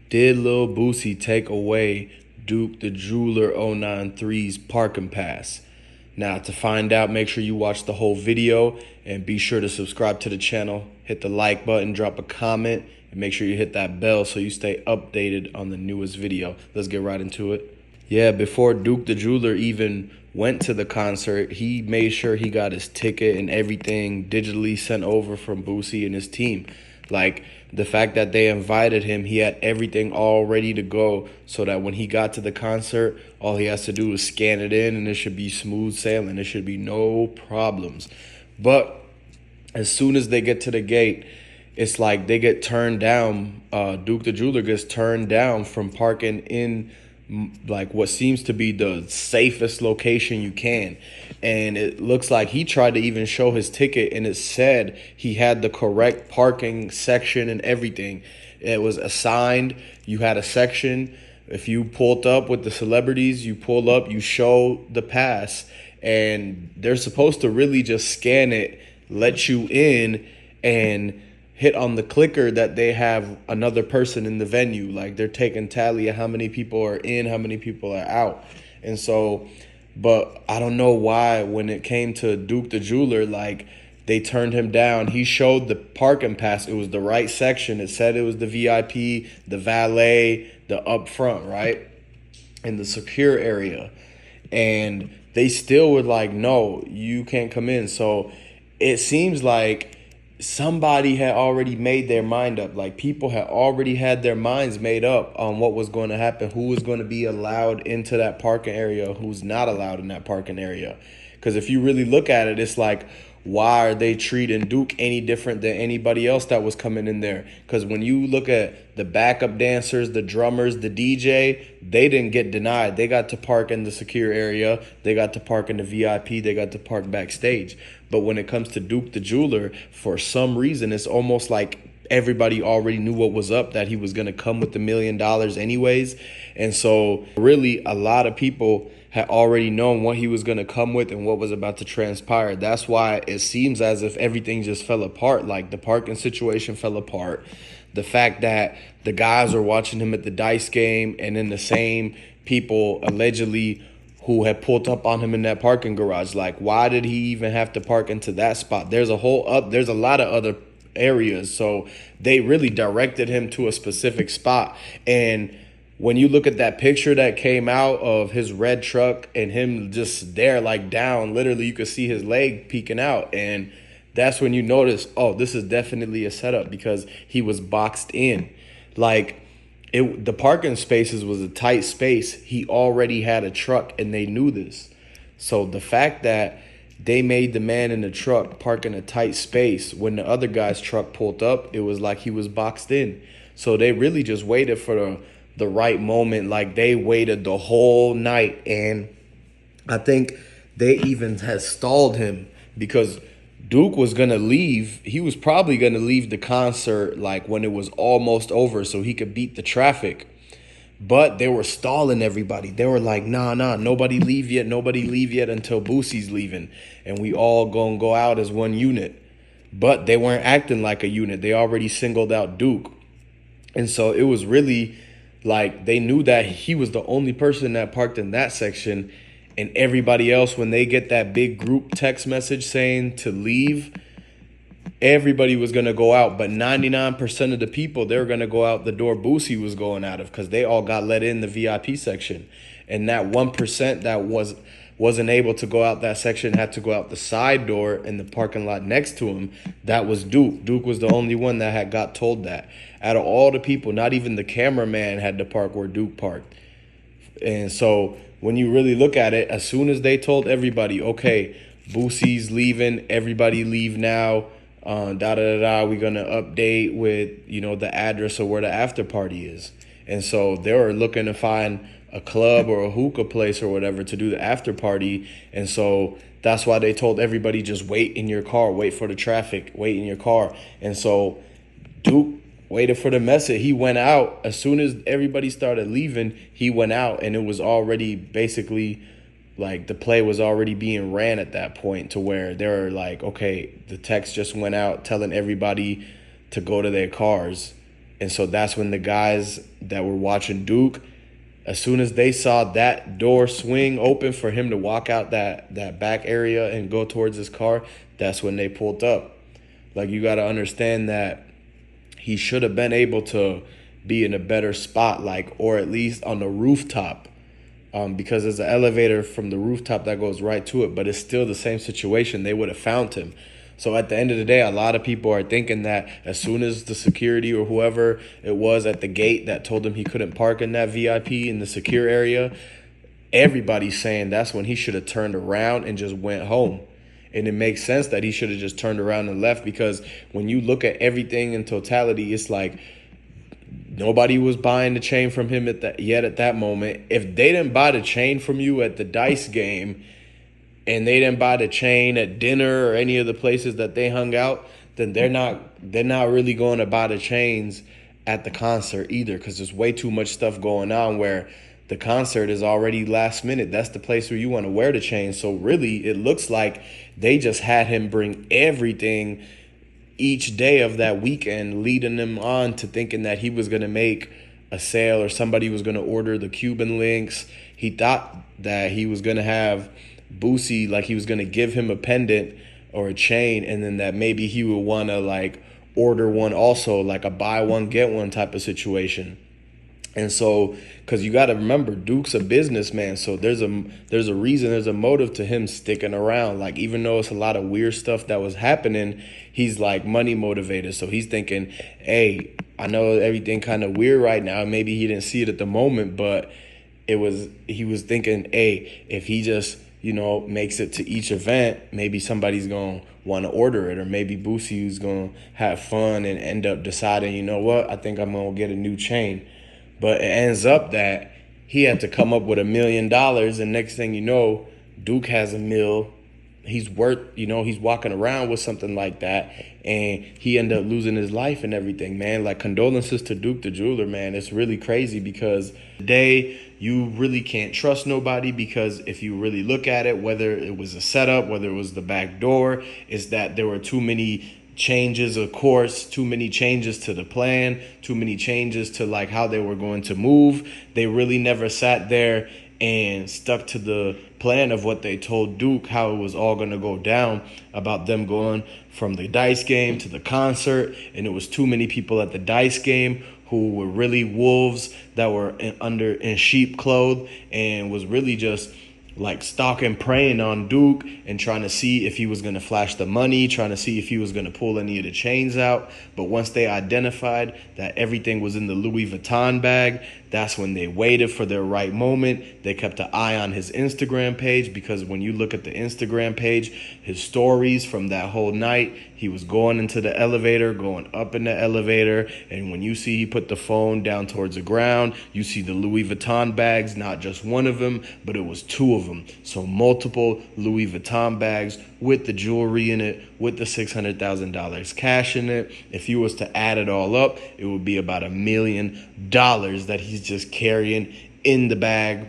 Did Lil Boosie take away Duke the Jeweler 093's parking pass? Now, to find out, make sure you watch the whole video and be sure to subscribe to the channel. Hit the like button, drop a comment, and make sure you hit that bell so you stay updated on the newest video. Let's get right into it. Yeah, before Duke the Jeweler even went to the concert, he made sure he got his ticket and everything digitally sent over from Boosie and his team. Like, the fact that they invited him, he had everything all ready to go so that when he got to the concert, all he has to do is scan it in and it should be smooth sailing. There should be no problems. But as soon as they get to the gate, it's like they get turned down. Duke the Jeweler gets turned down from parking in like what seems to be the safest location you can. And it looks like he tried to even show his ticket and it said he had the correct parking section and everything. It was assigned. You had a section. If you pulled up with the celebrities, you pull up, you show the pass, and they're supposed to really just scan it, let you in, and hit on the clicker that they have another person in the venue. Like, they're taking tally of how many people are in, how many people are out. And so, but I don't know why when it came to Duke the Jeweler, like, they turned him down. He showed the parking pass. It was the right section. It said it was the VIP, the valet, the up front, right? In the secure area. And they still were like, no, you can't come in. So it seems like somebody had already made their mind up. Like, people had already had their minds made up on what was going to happen, who was going to be allowed into that parking area, who's not allowed in that parking area. Because if you really look at it, it's like, why are they treating Duke any different than anybody else that was coming in there? Because when you look at the backup dancers, the drummers, the DJ, they didn't get denied. They got to park in the secure area. They got to park in the VIP. They got to park backstage. But when it comes to Duke the Jeweler, for some reason, it's almost like everybody already knew what was up, that he was going to come with $1 million anyways. And so really a lot of people had already known what he was going to come with and what was about to transpire. That's why it seems as if everything just fell apart. Like, the parking situation fell apart. The fact that the guys were watching him at the dice game, and then the same people allegedly who had pulled up on him in that parking garage. Like, why did he even have to park into that spot? There's a lot of other areas. So they really directed him to a specific spot. And when you look at that picture that came out of his red truck and him just there, like, down, literally you could see his leg peeking out. And that's when you notice, oh, this is definitely a setup, because he was boxed in. Like, the parking spaces was a tight space. He already had a truck and they knew this. So the fact that they made the man in the truck park in a tight space, when the other guy's truck pulled up, it was like he was boxed in. So they really just waited for the right moment. Like, they waited the whole night. And I think they even had stalled him, because Duke was going to leave. He was probably going to leave the concert like when it was almost over so he could beat the traffic. But they were stalling everybody. They were like, nah, nobody leave yet. Nobody leave yet until Boosie's leaving. And we all going to go out as one unit. But they weren't acting like a unit. They already singled out Duke. And so it was really like they knew that he was the only person that parked in that section. And everybody else, when they get that big group text message saying to leave, everybody was going to go out. But 99% of the people, they were going to go out the door Boosie was going out of, because they all got let in the VIP section. And that 1% that wasn't able to go out that section had to go out the side door in the parking lot next to him. That was Duke. Duke was the only one that had got told that. Out of all the people, not even the cameraman had to park where Duke parked. And so when you really look at it, as soon as they told everybody, okay, Boosie's leaving, everybody leave now, we're going to update with, the address of where the after party is. And so they were looking to find a club or a hookah place or whatever to do the after party. And so that's why they told everybody, just wait in your car, wait for the traffic, wait in your car. And so Duke waited for the message. He went out. As soon as everybody started leaving, he went out, and it was already basically like the play was already being ran at that point, to where they were like, okay, the text just went out telling everybody to go to their cars. And so that's when the guys that were watching Duke, as soon as they saw that door swing open for him to walk out that back area and go towards his car, that's when they pulled up. Like, you got to understand that he should have been able to be in a better spot, like, or at least on the rooftop, because there's an elevator from the rooftop that goes right to it, but it's still the same situation. They would have found him. So at the end of the day, a lot of people are thinking that as soon as the security or whoever it was at the gate that told him he couldn't park in that VIP in the secure area, everybody's saying that's when he should have turned around and just went home. And it makes sense that he should have just turned around and left, because when you look at everything in totality, it's like nobody was buying the chain from him at that moment. If they didn't buy the chain from you at the dice game, and they didn't buy the chain at dinner or any of the places that they hung out, then they're not really going to buy the chains at the concert either, because there's way too much stuff going on where the concert is already last minute. That's the place where you want to wear the chain. So really, it looks like they just had him bring everything each day of that weekend, leading them on to thinking that he was going to make a sale or somebody was going to order the Cuban links. He thought that he was going to have Boosie, like he was going to give him a pendant or a chain, and then that maybe he would want to like order one also, like a buy one get one type of situation. And so, because you got to remember, Duke's a businessman, so there's a reason, there's a motive to him sticking around. Like, even though it's a lot of weird stuff that was happening, he's like money motivated. So he's thinking, hey, I know everything kind of weird right now. Maybe he didn't see it at the moment, but he was thinking, hey, if he just makes it to each event, maybe somebody's going to want to order it, or maybe Boosie's going to have fun and end up deciding, you know what, I think I'm going to get a new chain. But it ends up that he had to come up with $1 million, and next thing you know, Duke has $1 million. He's worth, he's walking around with something like that, and he ended up losing his life and everything, man. Like, condolences to Duke the jeweler, man. It's really crazy, because today you really can't trust nobody, because if you really look at it, whether it was a setup, whether it was the back door, is that there were too many changes of course, too many changes to the plan, too many changes to like how they were going to move. They really never sat there and stuck to the plan of what they told Duke, how it was all going to go down, about them going from the dice game to the concert. And it was too many people at the dice game who were really wolves that were in sheep clothes, and was really just like stalking, preying on Duke and trying to see if he was going to flash the money, trying to see if he was going to pull any of the chains out. But once they identified that everything was in the Louis Vuitton bag, that's when they waited for their right moment. They kept an eye on his Instagram page, because when you look at the Instagram page, his stories from that whole night, he was going into the elevator, going up in the elevator. And when you see he put the phone down towards the ground, you see the Louis Vuitton bags, not just one of them, but it was two of them. So multiple Louis Vuitton bags with the jewelry in it, with the $600,000 cash in it. If you was to add it all up, it would be about $1 million that he's just carrying in the bag,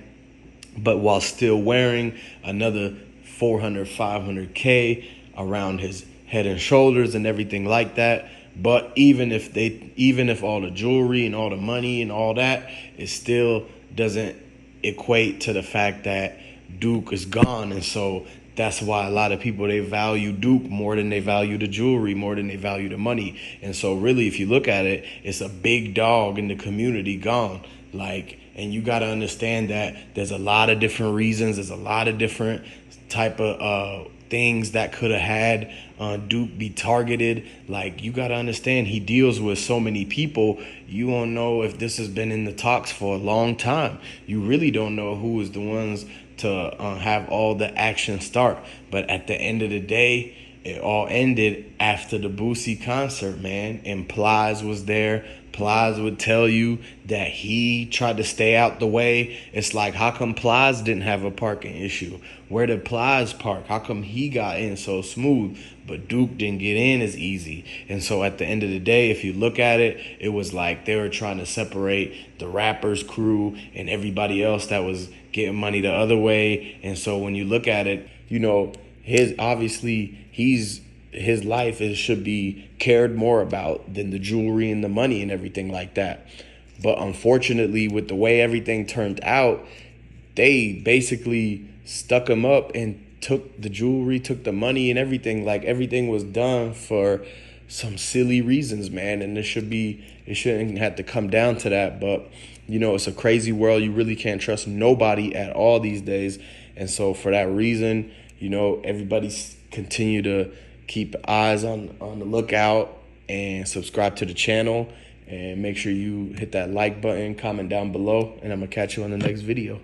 but while still wearing another 500K around his head and shoulders and everything like that. But even if all the jewelry and all the money and all that, it still doesn't equate to the fact that Duke is gone. And so that's why a lot of people, they value Duke more than they value the jewelry, more than they value the money. And so really, if you look at it, it's a big dog in the community gone. And you got to understand that there's a lot of different reasons. There's a lot of different type of things that could have had Duke be targeted. Like, you got to understand, he deals with so many people. You don't know if this has been in the talks for a long time. You really don't know who is the ones to have all the action start. But at the end of the day, it all ended after the Boosie concert, man. And Plies was there. Plies would tell you that he tried to stay out the way. It's like, how come Plies didn't have a parking issue? Where did Plies park? How come he got in so smooth, but Duke didn't get in as easy? And so at the end of the day, if you look at it, it was like they were trying to separate the rappers crew and everybody else that was getting money the other way. And so when you look at it, his life should be cared more about than the jewelry and the money and everything like that. But unfortunately, with the way everything turned out, they basically stuck him up and took the jewelry, took the money and everything. Like, everything was done for some silly reasons, man. And it shouldn't have to come down to that. But, it's a crazy world. You really can't trust nobody at all these days. And so for that reason, everybody's continue to keep eyes on the lookout and subscribe to the channel. And make sure you hit that like button, comment down below, and I'm going to catch you on the next video.